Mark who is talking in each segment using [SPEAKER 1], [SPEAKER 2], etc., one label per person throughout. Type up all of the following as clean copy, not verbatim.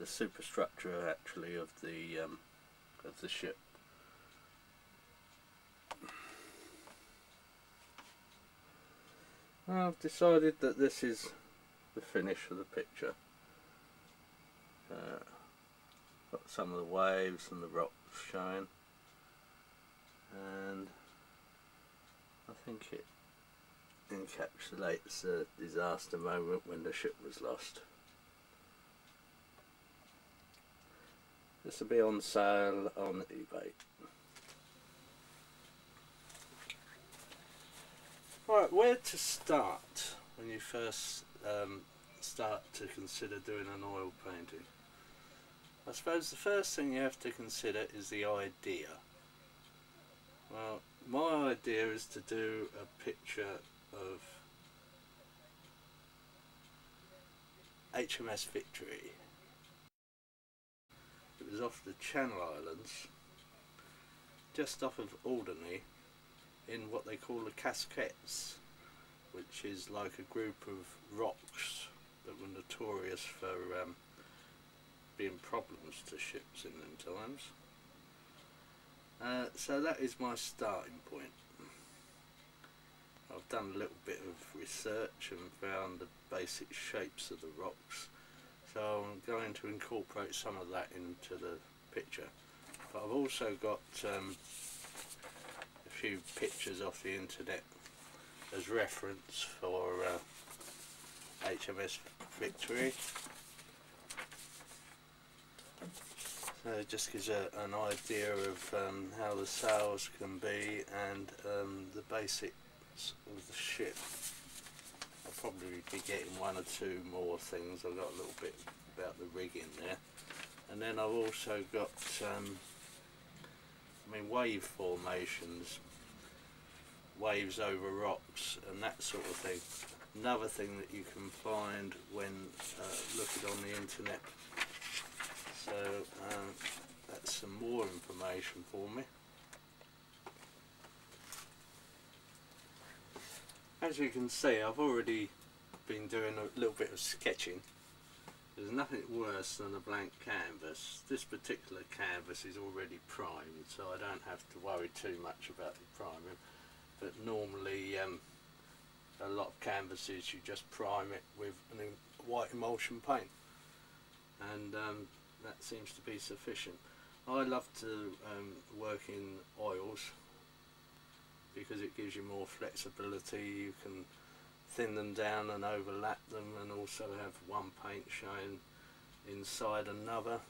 [SPEAKER 1] superstructure actually of the ship. I've decided that this is the finish of the picture. Got some of the waves and the rocks showing, and I think it encapsulates the disaster moment when the ship was lost. This will be on sale on eBay. Right, where to start when you first start to consider doing an oil painting? I suppose the first thing you have to consider is the idea. Well, my idea is to do a picture of HMS Victory. It was off the Channel Islands, just off of Alderney, in what they call the Casquettes, which is like a group of rocks that were notorious for being problems to ships in them times. So that is my starting point. I've done a little bit of research and found the basic shapes of the rocks, so I'm going to incorporate some of that into the picture. But I've also got a few pictures off the internet as reference for HMS Victory. So it just gives an idea of how the sails can be and the basics of the ship. I'll probably be getting one or two more things. I've got a little bit about the rigging there, and then I've also got wave formations, waves over rocks and that sort of thing. Another thing that you can find when looking on the internet. So that's some more information for me. As you can see, I've already been doing a little bit of sketching. There's nothing worse than a blank canvas. This particular canvas is already primed, so I don't have to worry too much about the priming. But normally a lot of canvases you just prime it with white emulsion paint, and that seems to be sufficient. I love to work in oils because it gives you more flexibility. You can thin them down and overlap them, and also have one paint showing inside another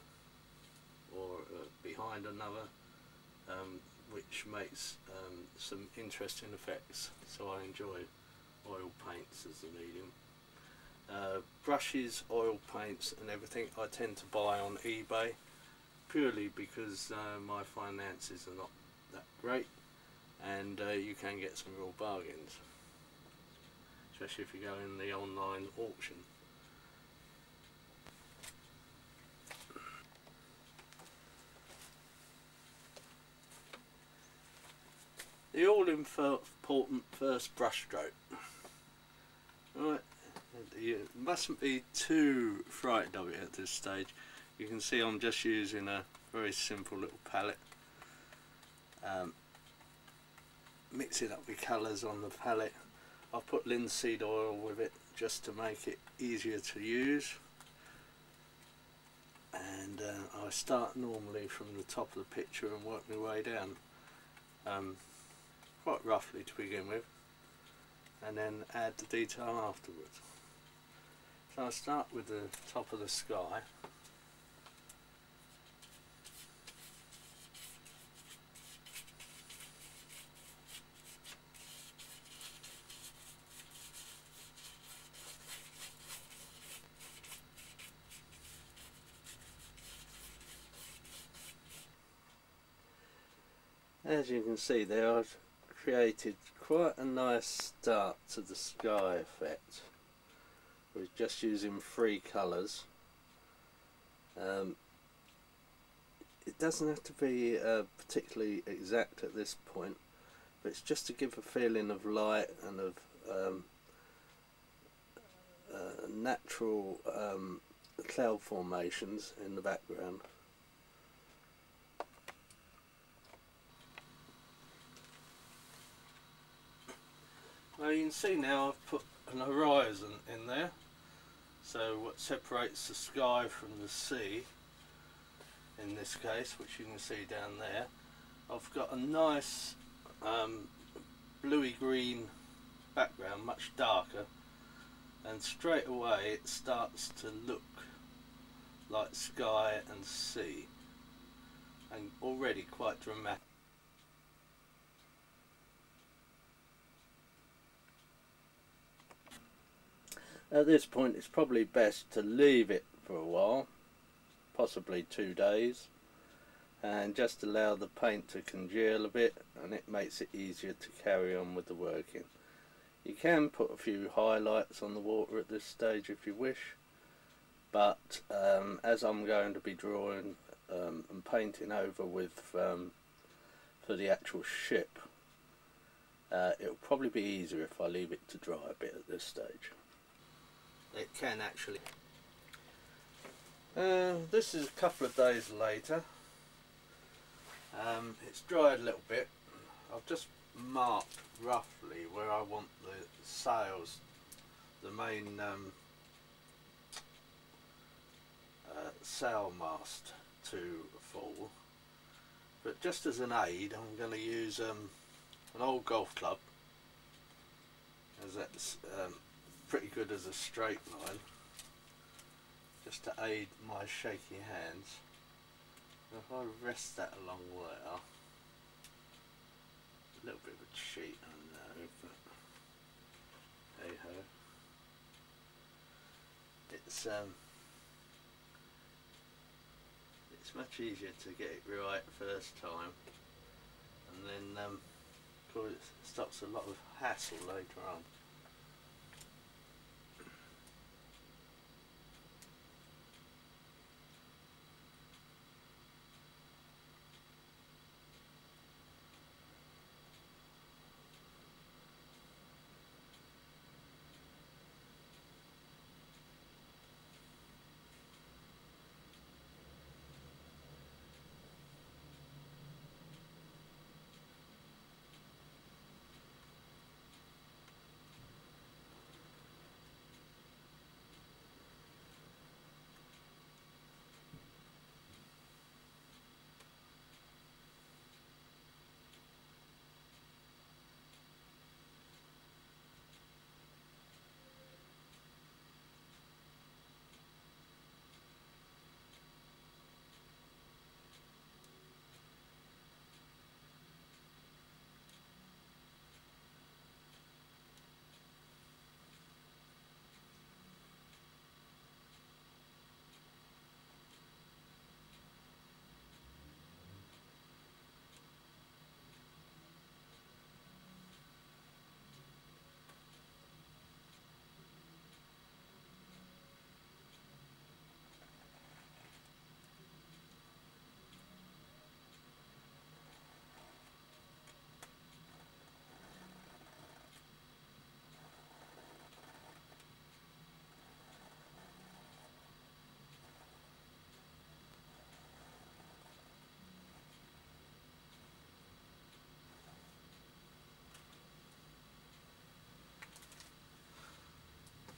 [SPEAKER 1] or behind another, which makes some interesting effects. So I enjoy oil paints as a medium. Brushes, oil paints and everything I tend to buy on eBay, purely because my finances are not that great, and you can get some real bargains, especially if you go in the online auction. The all-important first brush stroke. Right, you mustn't be too frightened of it at this stage. You can see I'm just using a very simple little palette, mixing up the colours on the palette. I've put linseed oil with it just to make it easier to use, and I start normally from the top of the picture and work my way down, quite roughly to begin with, and then add the detail afterwards. So I start with the top of the sky. As you can see there, I've created quite a nice start to the sky effect with just using 3 colours. It doesn't have to be particularly exact at this point, but it's just to give a feeling of light and of natural cloud formations in the background. Well, you can see now I've put an horizon in there, so what separates the sky from the sea in this case, which you can see down there. I've got a nice bluey green background, much darker, and straight away it starts to look like sky and sea, and already quite dramatic. At this point it's probably best to leave it for a while, possibly 2 days, and just allow the paint to congeal a bit, and it makes it easier to carry on with the working. You can put a few highlights on the water at this stage if you wish, but as I'm going to be drawing and painting over with for the actual ship, it'll probably be easier if I leave it to dry a bit at this stage. It can actually. This is a couple of days later. It's dried a little bit. I've just marked roughly where I want the sails, the main sail mast to fall. But just as an aid, I'm going to use an old golf club, as that's pretty good as a straight line, just to aid my shaky hands. If I rest that along there, a little bit of a cheat, I know, but hey ho. It's much easier to get it right first time, and then of course it stops a lot of hassle later on.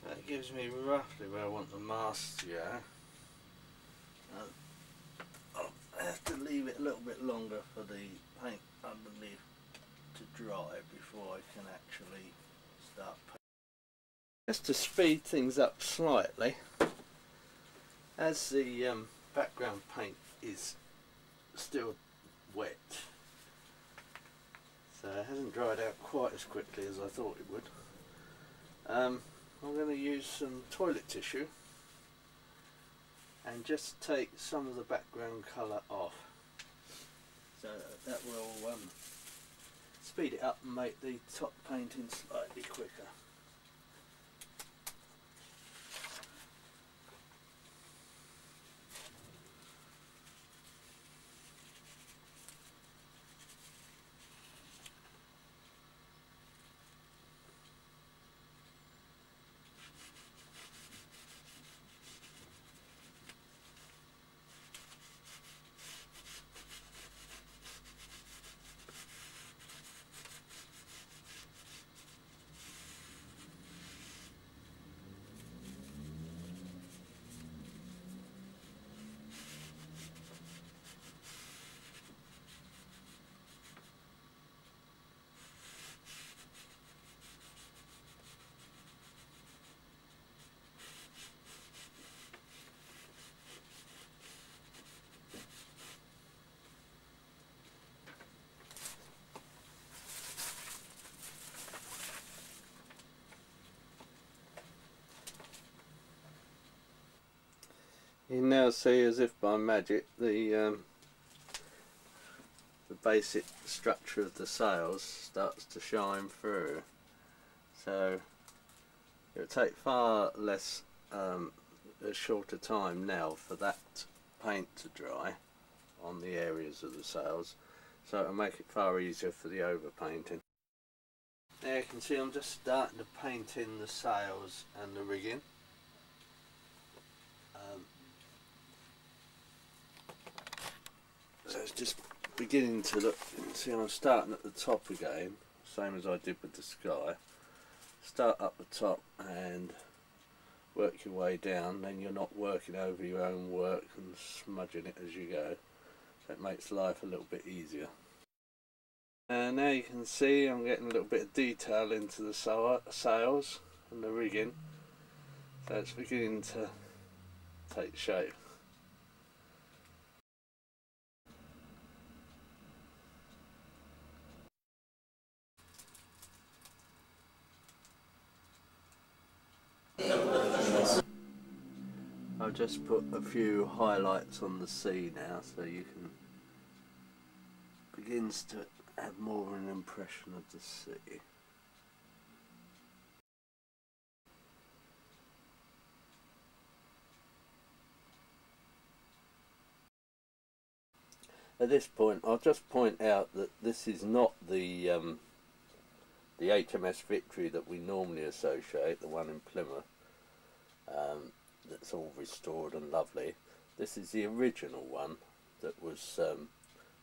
[SPEAKER 1] That gives me roughly where I want the mast to go. I'll have to leave it a little bit longer for the paint underneath to dry before I can actually start painting. Just to speed things up slightly, as the background paint is still wet, so it hasn't dried out quite as quickly as I thought it would, I'm going to use some toilet tissue and just take some of the background colour off, so that will speed it up and make the top painting slightly quicker. now see, as if by magic, the basic structure of the sails starts to shine through. So it'll take far less, a shorter time now for that paint to dry on the areas of the sails, so it'll make it far easier for the overpainting. Now you can see I'm just starting to paint in the sails and the rigging. So it's just beginning to look, see I'm starting at the top again, same as I did with the sky. Start up the top and work your way down, then you're not working over your own work and smudging it as you go, so it makes life a little bit easier. And now you can see I'm getting a little bit of detail into the sails and the rigging, so it's beginning to take shape. I've just put a few highlights on the sea now, so you can begins to have more of an impression of the sea. At this point, I'll just point out that this is not the HMS Victory that we normally associate, the one in Plymouth. That's all restored and lovely. This is the original one that was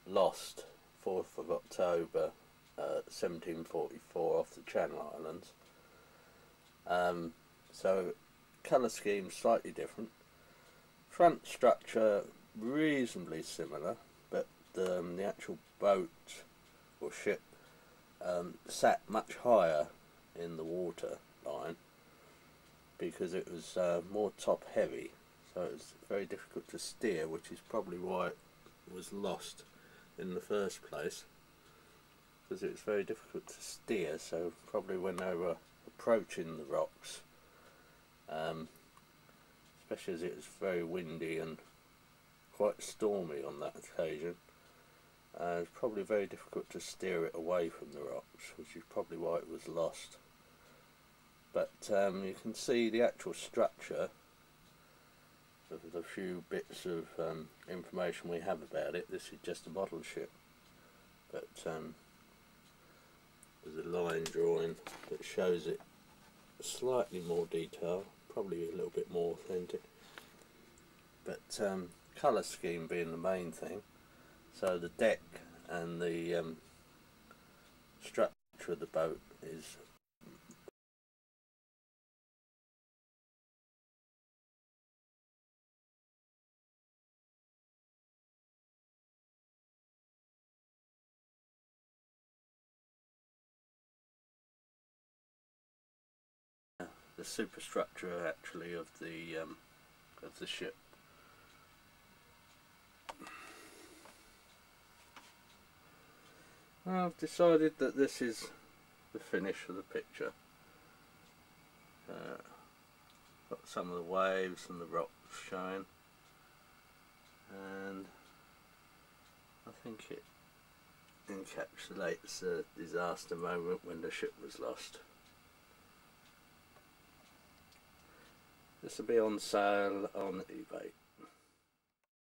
[SPEAKER 1] lost 4th of October 1744 off the Channel Islands. So colour scheme slightly different. Front structure reasonably similar, but the actual boat or ship sat much higher in the water line, because it was more top heavy, so it was very difficult to steer, which is probably why it was lost in the first place, because it was very difficult to steer. So probably when they were approaching the rocks, especially as it was very windy and quite stormy on that occasion, it was probably very difficult to steer it away from the rocks, which is probably why it was lost. But you can see the actual structure of the few bits of information we have about it. This is just a model ship, but there's a line drawing that shows it slightly more detail, probably a little bit more authentic, but colour scheme being the main thing. So the deck and the structure of the boat is the superstructure actually of the ship. I've decided that this is the finish of the picture. Got some of the waves and the rocks showing, and I think it encapsulates the disaster moment when the ship was lost. This will be on sale on eBay.